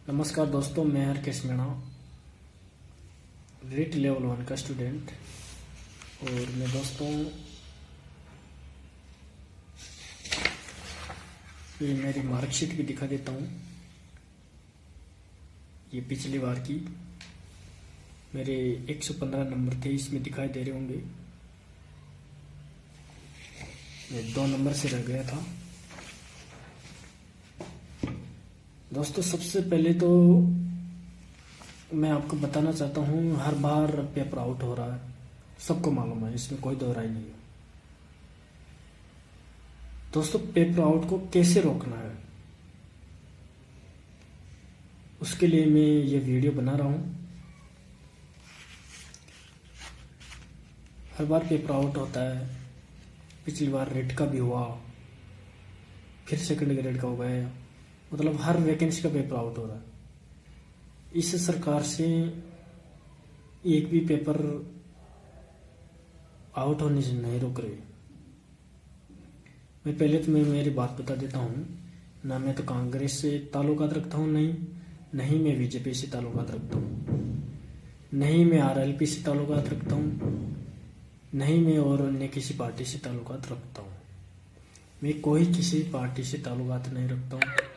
नमस्कार दोस्तों, मैं हरकेश मीणा, रीट लेवल 1 का स्टूडेंट। और मैं दोस्तों ये मेरी मार्कशीट भी दिखा देता हूँ। ये पिछली बार की मेरे 115 नंबर थे, इसमें दिखाई दे रहे होंगे। मैं 2 नंबर से रह गया था। दोस्तों सबसे पहले तो मैं आपको बताना चाहता हूँ, हर बार पेपर आउट हो रहा है, सबको मालूम है, इसमें कोई दो राय नहीं है। दोस्तों पेपर आउट को कैसे रोकना है, उसके लिए मैं ये वीडियो बना रहा हूँ। हर बार पेपर आउट होता है, पिछली बार रेट का भी हुआ, फिर सेकंड ग्रेड का हो गया, मतलब हर वैकेंसी का पेपर आउट हो रहा है। इस सरकार से एक भी पेपर आउट होने से नहीं रोक रही। मैं पहले तो मैं मेरी बात बता देता हूँ, ना मैं तो कांग्रेस से ताल्लुकात रखता हूँ, नहीं मैं बीजेपी से ताल्लुकात रखता हूँ, नहीं मैं आरएलपी से ताल्लुकात रखता हूँ, नहीं मैं और अन्य किसी पार्टी से ताल्लुकात रखता हूँ। मैं कोई किसी पार्टी से ताल्लुकात नहीं रखता हूँ।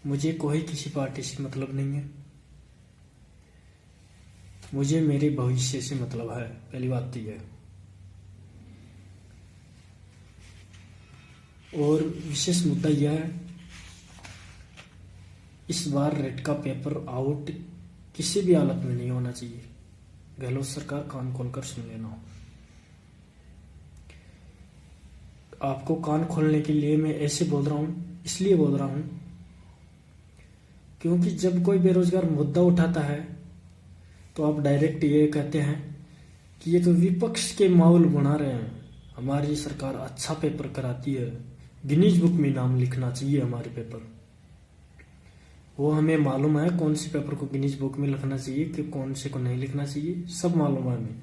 मुझे कोई किसी पार्टी से मतलब नहीं है। मुझे मेरे भविष्य से मतलब है, पहली बात तो यह। और विशेष मुद्दा यह है, इस बार रेट का पेपर आउट किसी भी हालत में नहीं होना चाहिए। गहलोत सरकार कान खोलकर सुन लेना। आपको कान खोलने के लिए मैं ऐसे बोल रहा हूं, इसलिए बोल रहा हूं क्योंकि जब कोई बेरोजगार मुद्दा उठाता है तो आप डायरेक्ट ये कहते हैं कि ये तो विपक्ष के माहौल बना रहे हैं, हमारी सरकार अच्छा पेपर कराती है, गिनीज बुक में नाम लिखना चाहिए हमारे पेपर। वो हमें मालूम है कौन से पेपर को गिनीज बुक में लिखना चाहिए कि कौन से को नहीं लिखना चाहिए, सब मालूम है हमें।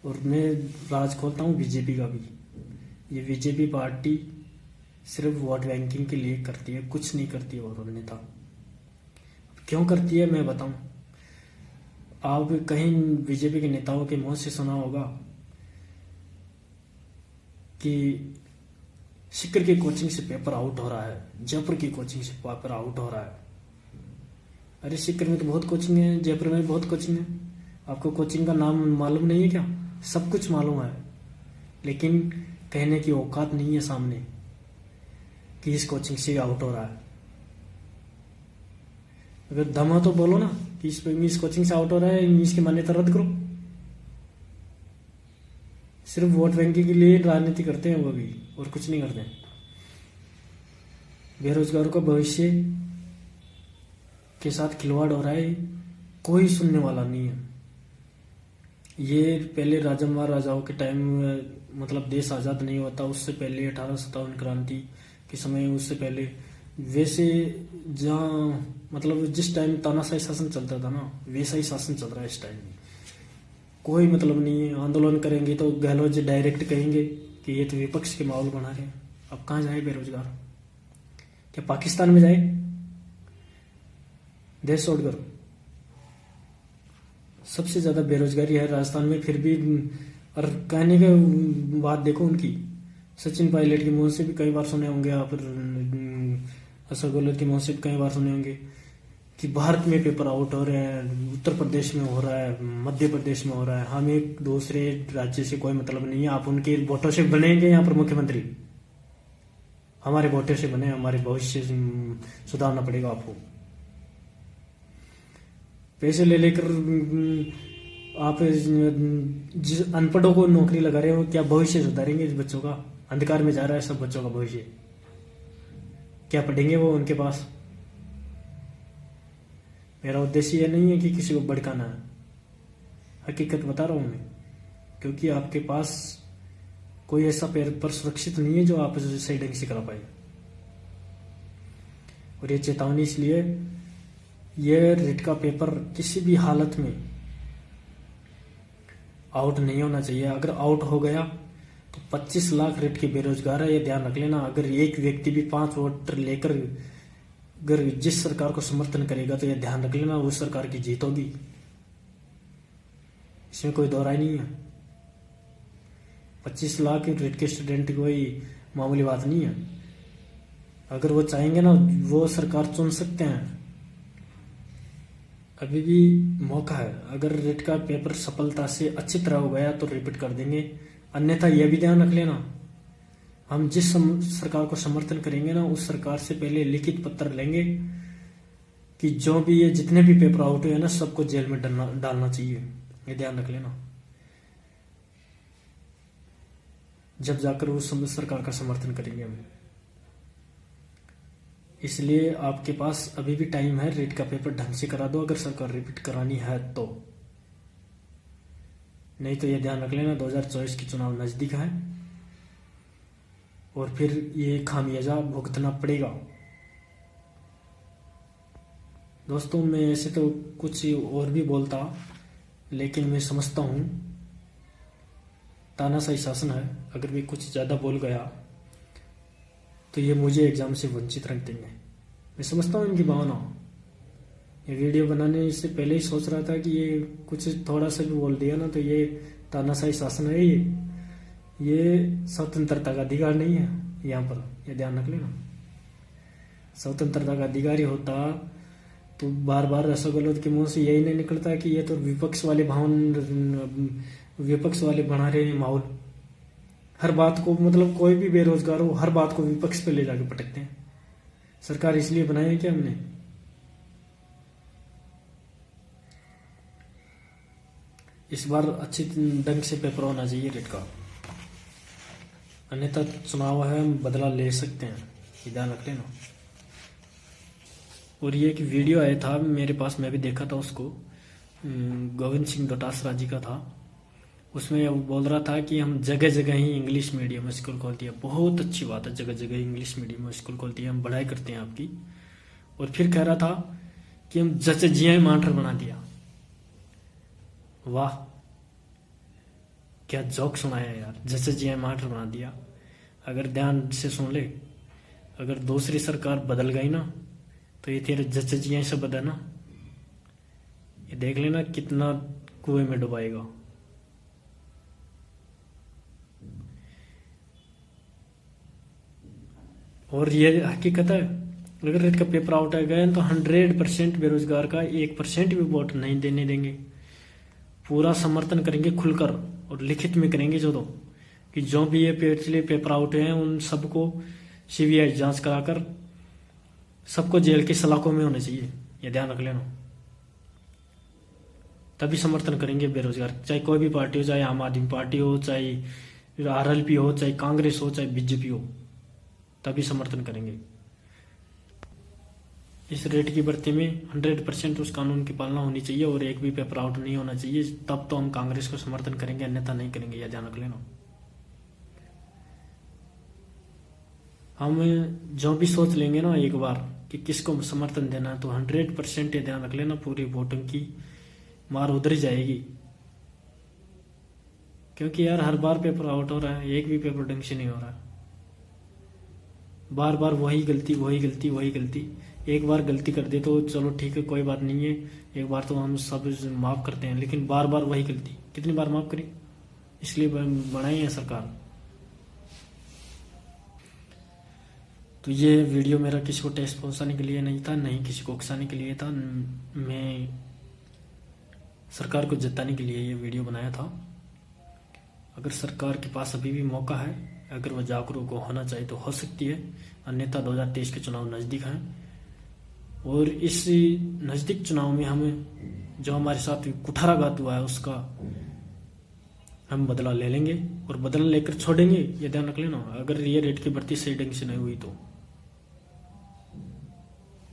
और मैं राज खोलता हूँ बीजेपी का भी। ये बीजेपी पार्टी सिर्फ वोट बैंकिंग के लिए करती है, कुछ नहीं करती। और नेता क्यों करती है मैं बताऊं। आप कहीं बीजेपी के नेताओं के मुंह से सुना होगा कि सीकर की कोचिंग से पेपर आउट हो रहा है, जयपुर की कोचिंग से पेपर आउट हो रहा है। अरे सीकर में तो बहुत कोचिंग है, जयपुर में बहुत कोचिंग है। आपको कोचिंग का नाम मालूम नहीं है क्या? सब कुछ मालूम है, लेकिन कहने की औकात नहीं है सामने कि इस कोचिंग से आउट हो रहा है। अगर दम हो तो बोलो ना कि इस कोचिंग से आउट हो रहा है, इसकी मान्यता रद्द करो। सिर्फ वोट बैंकिंग के लिए राजनीति करते हैं वो भी, और कुछ नहीं करते। बेरोजगारों का भविष्य के साथ खिलवाड़ हो रहा है, कोई सुनने वाला नहीं है। ये पहले राजा महाराजाओं के टाइम में, मतलब देश आजाद नहीं होता उससे पहले 1857 क्रांति के समय, उससे पहले वैसे जहाँ मतलब जिस टाइम तानाशाही शासन चलता था ना, वैसा ही शासन चल रहा है इस टाइम में। कोई मतलब नहीं है। आंदोलन करेंगे तो गहलोत जी डायरेक्ट कहेंगे कि ये तो विपक्ष के माहौल बना रहे हैं। अब कहाँ जाए बेरोजगार? क्या पाकिस्तान में जाए देश छोड़कर? सबसे ज्यादा बेरोजगारी है राजस्थान में, फिर भी। और कहने के बात देखो उनकी, सचिन पायलट के मुंह से भी कई बार सुने होंगे आप, अशोक गहलोत के मुंह से भी कई बार सुने होंगे कि भारत में पेपर आउट हो रहे हैं, उत्तर प्रदेश में हो रहा है, मध्य प्रदेश में हो रहा है, हमें एक दूसरे राज्य से कोई मतलब नहीं है। आप उनके वोटों से बनेंगे यहाँ पर मुख्यमंत्री, हमारे वोटों से बने, हमारे भविष्य सुधारना पड़ेगा आपको। पैसे ले लेकर आप जिस अनपढ़ों को नौकरी लगा रहे हो, क्या भविष्य सुधारेंगे इस बच्चों का? अंधकार में जा रहा है सब बच्चों का भविष्य। क्या पढ़ेंगे वो उनके पास? मेरा उद्देश्य यह नहीं है कि किसी को भड़काना है, हकीकत बता रहा हूं मैं, क्योंकि आपके पास कोई ऐसा पेपर सुरक्षित नहीं है जो आप सही ढंग से करा पाए। और ये चेतावनी इसलिए, ये रेट का पेपर किसी भी हालत में आउट नहीं होना चाहिए। अगर आउट हो गया तो 25 लाख रेट के बेरोजगार है, ये ध्यान रख लेना। अगर एक व्यक्ति भी 5 वोट लेकर अगर जिस सरकार को समर्थन करेगा तो यह ध्यान रख लेना उस सरकार की जीत होगी, इसमें कोई दो राय नहीं है। 25 लाख रेट के स्टूडेंट कोई मामूली बात नहीं है। अगर वो चाहेंगे ना वो सरकार चुन सकते हैं, अभी भी मौका है। अगर रेट का पेपर सफलता से अच्छी तरह हो गया तो रिपीट कर देंगे, अन्यथा यह भी ध्यान रख लेना हम जिस सरकार को समर्थन करेंगे ना उस सरकार से पहले लिखित पत्र लेंगे कि जो भी ये जितने भी पेपर आउट हुए ना सबको जेल में डालना चाहिए, ये ध्यान रख लेना, जब जाकर उस सरकार का समर्थन करेंगे हम। इसलिए आपके पास अभी भी टाइम है, रेट का पेपर ढंग से करा दो अगर सरकार रिपीट करानी है तो, नहीं तो ये ध्यान रख लेना 2024 की चुनाव नजदीक है और फिर ये खामियाजा भुगतना पड़ेगा। दोस्तों मैं ऐसे तो कुछ और भी बोलता, लेकिन मैं समझता हूँ तानाशाही शासन है, अगर मैं कुछ ज़्यादा बोल गया तो ये मुझे एग्जाम से वंचित रख देंगे। मैं समझता हूँ इनकी भावना। ये वीडियो बनाने से पहले ही सोच रहा था कि ये कुछ थोड़ा सा भी बोल दिया ना तो ये तानाशाही शासन है, ये स्वतंत्रता का अधिकार नहीं है यहाँ पर, ये ध्यान रख लेना। स्वतंत्रता का अधिकारी होता तो बार बार रसोगोलोद के मुंह से यही नहीं निकलता कि ये तो विपक्ष वाले बना रहे हैं माहौल। हर बात को मतलब कोई भी बेरोजगार हो हर बात को विपक्ष पे ले जाके पटकते हैं। सरकार इसलिए बनाई है क्या हमने? इस बार अच्छी ढंग से पेपर होना चाहिए रेट का, अन्यथा चुनाव है हम बदला ले सकते हैं, ये ध्यान रख लेना। और ये एक वीडियो आया था मेरे पास, मैं भी देखा था उसको, गोविंद सिंह डोटासरा जी का था। उसमें वो बोल रहा था कि हम जगह जगह ही इंग्लिश मीडियम स्कूल खोल दिया। बहुत अच्छी बात है, जगह जगह इंग्लिश मीडियम स्कूल खोल दिया, हम बढ़ाई करते हैं आपकी। और फिर कह रहा था कि हम जचे जिया मास्टर बना दिया। वाह क्या जोक सुनाया यार, जैसे जी मास्टर बना दिया। अगर ध्यान से सुन ले, अगर दूसरी सरकार बदल गई ना तो ये तेरे जैसे जी से बदलना, ये देख लेना कितना कुएं में डुबाएगा। और ये हकीकत है, अगर रेट का पेपर आउट आ गया तो 100% बेरोजगार का 1% भी वोट नहीं देने देंगे। पूरा समर्थन करेंगे खुलकर और लिखित में करेंगे जो कि जो भी ये पिछले पेपर आउट हैं उन सबको सीबीआई जांच कराकर सबको जेल की सलाखों में होने चाहिए, ये ध्यान रख लेना। तभी समर्थन करेंगे बेरोजगार, चाहे कोई भी पार्टी हो, चाहे आम आदमी पार्टी हो, चाहे आरएलपी हो, चाहे कांग्रेस हो, चाहे बीजेपी हो, तभी समर्थन करेंगे। इस रेट की भर्ती में 100% उस कानून की पालना होनी चाहिए और एक भी पेपर आउट नहीं होना चाहिए, तब तो हम कांग्रेस को समर्थन करेंगे, अन्यथा नहीं करेंगे, यह ध्यान रख लेना। हम जो भी सोच लेंगे ना एक बार कि किसको समर्थन देना है तो 100% ये ध्यान रख लेना पूरी वोटिंग की मार उधर ही जाएगी। क्योंकि यार हर बार पेपर आउट हो रहा है, एक भी पेपर ढंग से नहीं हो रहा है, बार बार वही गलती वही गलती वही गलती। एक बार गलती कर दे तो चलो ठीक है, कोई बात नहीं है, एक बार तो हम सब माफ करते हैं, लेकिन बार बार वही गलती कितनी बार माफ करें? इसलिए बनाई है सरकार। तो ये वीडियो मेरा किसी को टेस्ट पहुंचाने के लिए नहीं था, नहीं किसी को उकसाने के लिए था, मैं सरकार को जताने के लिए ये वीडियो बनाया था। अगर सरकार के पास अभी भी मौका है, अगर वह जागरूक होना चाहिए तो हो सकती है, अन्यथा 2023 के चुनाव नजदीक हैं और इस नजदीक चुनाव में हमें जो हमारे साथ कुठाराघात हुआ है उसका हम बदला ले लेंगे और बदला लेकर छोड़ेंगे, ये ध्यान रख लेना। अगर ये रेट की भर्ती सही ढंग से नहीं हुई तो